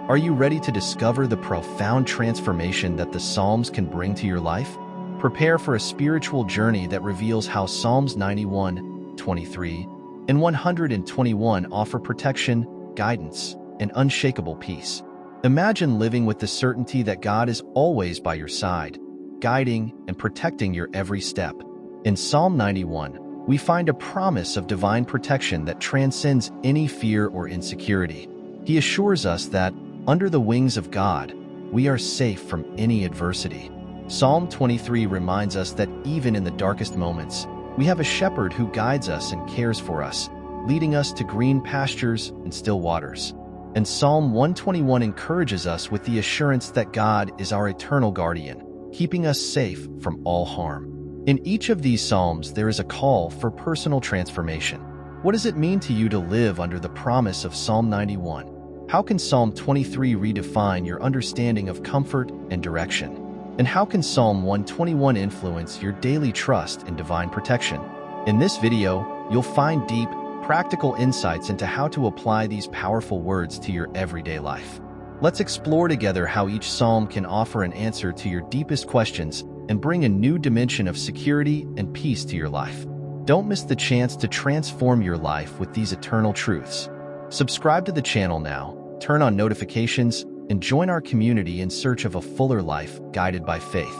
Are you ready to discover the profound transformation that the Psalms can bring to your life? Prepare for a spiritual journey that reveals how Psalms 91, 23, and 121 offer protection, guidance, and unshakable peace. Imagine living with the certainty that God is always by your side, guiding and protecting your every step. In Psalm 91, we find a promise of divine protection that transcends any fear or insecurity. He assures us that, under the wings of God, we are safe from any adversity. Psalm 23 reminds us that even in the darkest moments, we have a shepherd who guides us and cares for us, leading us to green pastures and still waters. And Psalm 121 encourages us with the assurance that God is our eternal guardian, keeping us safe from all harm. In each of these psalms, there is a call for personal transformation. What does it mean to you to live under the promise of Psalm 91? How can Psalm 23 redefine your understanding of comfort and direction? And how can Psalm 121 influence your daily trust in divine protection? In this video, you'll find deep, practical insights into how to apply these powerful words to your everyday life. Let's explore together how each psalm can offer an answer to your deepest questions and bring a new dimension of security and peace to your life. Don't miss the chance to transform your life with these eternal truths. Subscribe to the channel now, turn on notifications, and join our community in search of a fuller life guided by faith.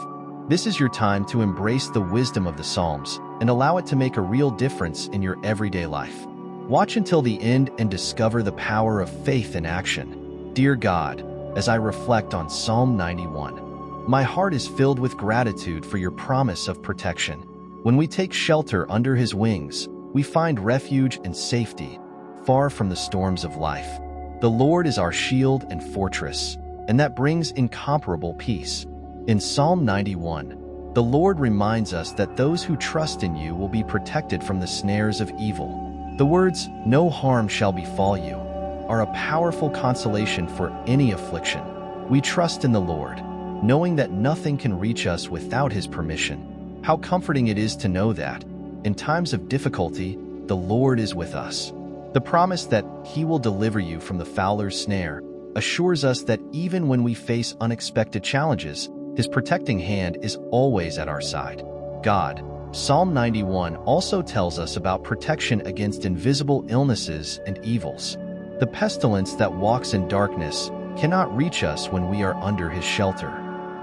This is your time to embrace the wisdom of the Psalms and allow it to make a real difference in your everyday life. Watch until the end and discover the power of faith in action. Dear God, as I reflect on Psalm 91, my heart is filled with gratitude for your promise of protection. When we take shelter under His wings, we find refuge and safety, far from the storms of life. The Lord is our shield and fortress, and that brings incomparable peace. In Psalm 91, the Lord reminds us that those who trust in you will be protected from the snares of evil. The words, "No harm shall befall you," are a powerful consolation for any affliction. We trust in the Lord, knowing that nothing can reach us without His permission. How comforting it is to know that, in times of difficulty, the Lord is with us. The promise that He will deliver you from the fowler's snare assures us that even when we face unexpected challenges, His protecting hand is always at our side. God. Psalm 91 also tells us about protection against invisible illnesses and evils. The pestilence that walks in darkness cannot reach us when we are under His shelter.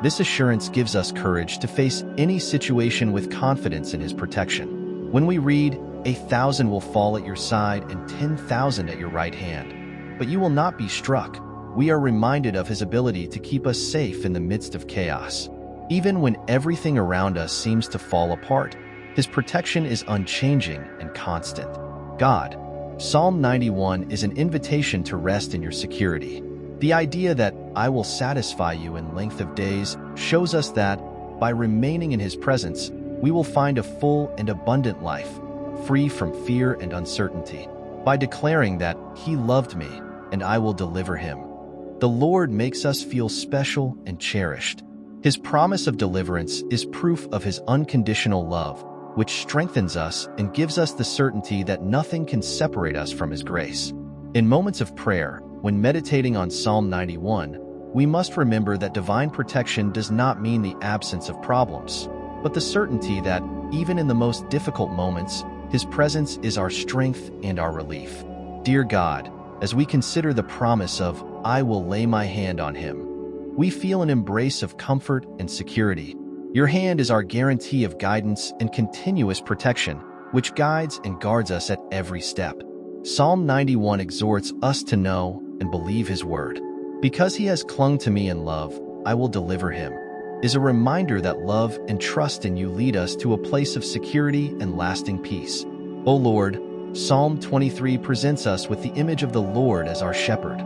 This assurance gives us courage to face any situation with confidence in His protection. When we read, "1,000 will fall at your side and 10,000 at your right hand, but you will not be struck," we are reminded of His ability to keep us safe in the midst of chaos. Even when everything around us seems to fall apart, His protection is unchanging and constant. God. Psalm 91 is an invitation to rest in your security. The idea that "I will satisfy you in length of days" shows us that, by remaining in His presence, we will find a full and abundant life, free from fear and uncertainty. By declaring that He loved me and I will deliver him, the Lord makes us feel special and cherished. His promise of deliverance is proof of His unconditional love, which strengthens us and gives us the certainty that nothing can separate us from His grace. In moments of prayer, when meditating on Psalm 91, we must remember that divine protection does not mean the absence of problems, but the certainty that, even in the most difficult moments, His presence is our strength and our relief. Dear God, as we consider the promise of "I will lay my hand on him," we feel an embrace of comfort and security. Your hand is our guarantee of guidance and continuous protection, which guides and guards us at every step. Psalm 91 exhorts us to know and believe His word. "Because he has clung to me in love, I will deliver him," is a reminder that love and trust in you lead us to a place of security and lasting peace. O Lord, Psalm 23 presents us with the image of the Lord as our shepherd,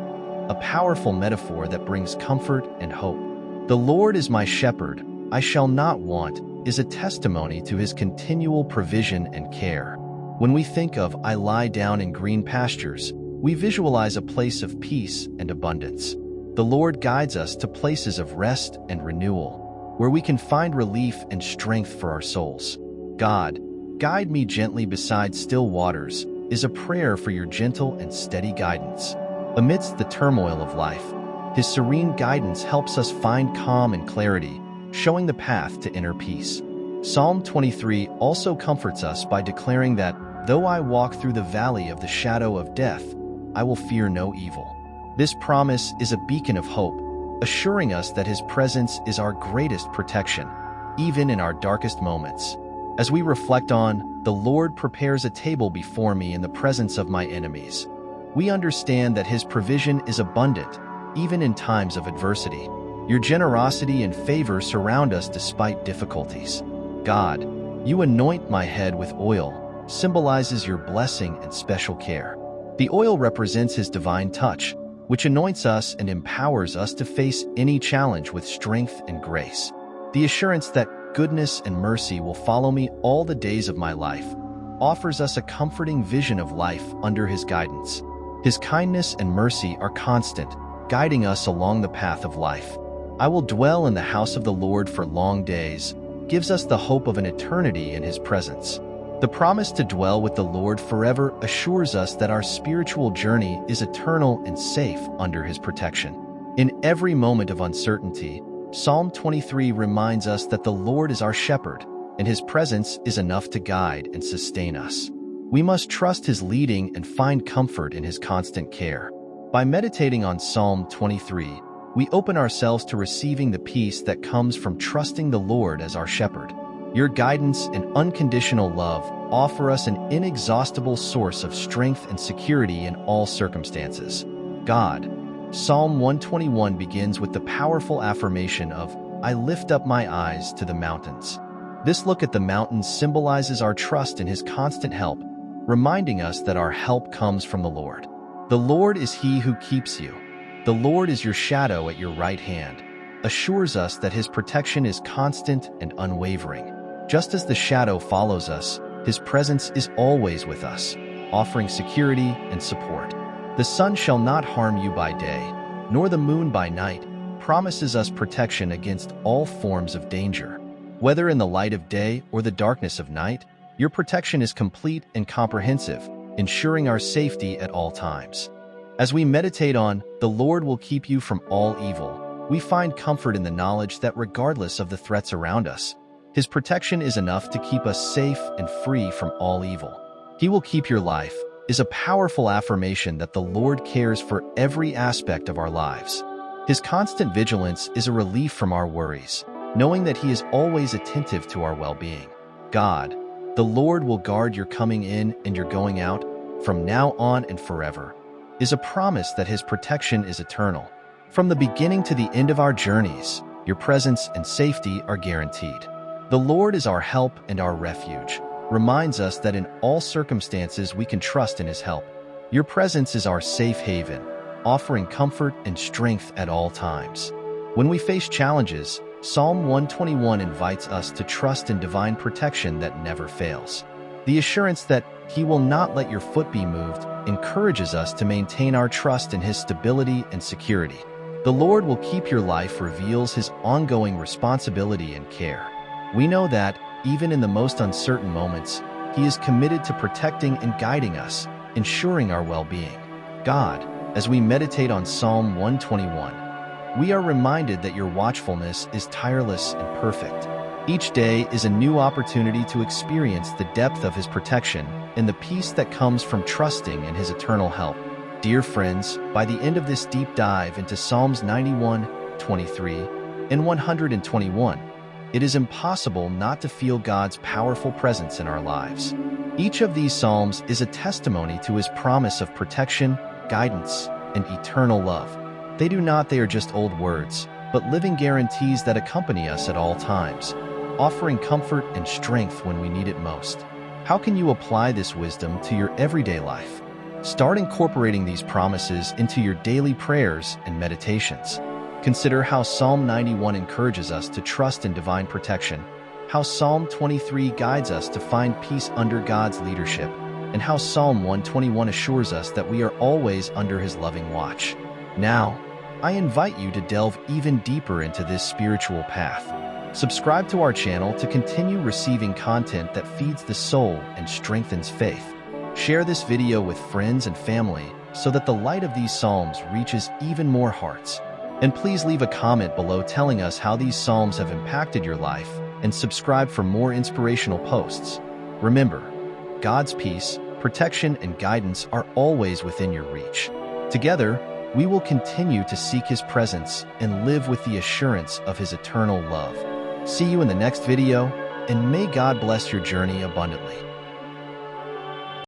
a powerful metaphor that brings comfort and hope. "The Lord is my shepherd, I shall not want," is a testimony to His continual provision and care. When we think of "I lie down in green pastures," we visualize a place of peace and abundance. The Lord guides us to places of rest and renewal, where we can find relief and strength for our souls. God, guide me gently beside still waters, is a prayer for your gentle and steady guidance. Amidst the turmoil of life, His serene guidance helps us find calm and clarity, showing the path to inner peace. Psalm 23 also comforts us by declaring that, "Though I walk through the valley of the shadow of death, I will fear no evil." This promise is a beacon of hope, assuring us that His presence is our greatest protection, even in our darkest moments. As we reflect on, "The Lord prepares a table before me in the presence of my enemies," we understand that His provision is abundant, even in times of adversity. Your generosity and favor surround us despite difficulties. God, you anoint my head with oil, symbolizes your blessing and special care. The oil represents His divine touch, which anoints us and empowers us to face any challenge with strength and grace. The assurance that goodness and mercy will follow me all the days of my life offers us a comforting vision of life under His guidance. His kindness and mercy are constant, guiding us along the path of life. "I will dwell in the house of the Lord for long days," gives us the hope of an eternity in His presence. The promise to dwell with the Lord forever assures us that our spiritual journey is eternal and safe under His protection. In every moment of uncertainty, Psalm 23 reminds us that the Lord is our shepherd, and His presence is enough to guide and sustain us. We must trust His leading and find comfort in His constant care. By meditating on Psalm 23, we open ourselves to receiving the peace that comes from trusting the Lord as our shepherd. Your guidance and unconditional love offer us an inexhaustible source of strength and security in all circumstances. God. Psalm 121 begins with the powerful affirmation of, "I lift up my eyes to the mountains." This look at the mountains symbolizes our trust in His constant help, reminding us that our help comes from the Lord. The Lord is He who keeps you. The Lord is your shadow at your right hand, assures us that His protection is constant and unwavering. Just as the shadow follows us, His presence is always with us, offering security and support. "The sun shall not harm you by day, nor the moon by night," promises us protection against all forms of danger. Whether in the light of day or the darkness of night, your protection is complete and comprehensive, ensuring our safety at all times. As we meditate on, "The Lord will keep you from all evil," we find comfort in the knowledge that regardless of the threats around us, His protection is enough to keep us safe and free from all evil. "He will keep your life" is a powerful affirmation that the Lord cares for every aspect of our lives. His constant vigilance is a relief from our worries, knowing that He is always attentive to our well-being. God, the Lord will guard your coming in and your going out, from now on and forever, is a promise that His protection is eternal. From the beginning to the end of our journeys, your presence and safety are guaranteed. "The Lord is our help and our refuge," reminds us that in all circumstances we can trust in His help. Your presence is our safe haven, offering comfort and strength at all times. When we face challenges, Psalm 121 invites us to trust in divine protection that never fails. The assurance that He will not let your foot be moved encourages us to maintain our trust in His stability and security. "The Lord will keep your life" reveals His ongoing responsibility and care. We know that, even in the most uncertain moments, He is committed to protecting and guiding us, ensuring our well-being. God, as we meditate on Psalm 121, we are reminded that your watchfulness is tireless and perfect. Each day is a new opportunity to experience the depth of His protection and the peace that comes from trusting in His eternal help. Dear friends, by the end of this deep dive into Psalms 91, 23, and 121, it is impossible not to feel God's powerful presence in our lives. Each of these psalms is a testimony to His promise of protection, guidance, and eternal love. They are just old words, but living guarantees that accompany us at all times, offering comfort and strength when we need it most. How can you apply this wisdom to your everyday life? Start incorporating these promises into your daily prayers and meditations. Consider how Psalm 91 encourages us to trust in divine protection, how Psalm 23 guides us to find peace under God's leadership, and how Psalm 121 assures us that we are always under His loving watch. Now, I invite you to delve even deeper into this spiritual path. Subscribe to our channel to continue receiving content that feeds the soul and strengthens faith. Share this video with friends and family so that the light of these psalms reaches even more hearts. And please leave a comment below telling us how these Psalms have impacted your life, and subscribe for more inspirational posts. Remember, God's peace, protection, and guidance are always within your reach. Together, we will continue to seek His presence and live with the assurance of His eternal love. See you in the next video, and may God bless your journey abundantly.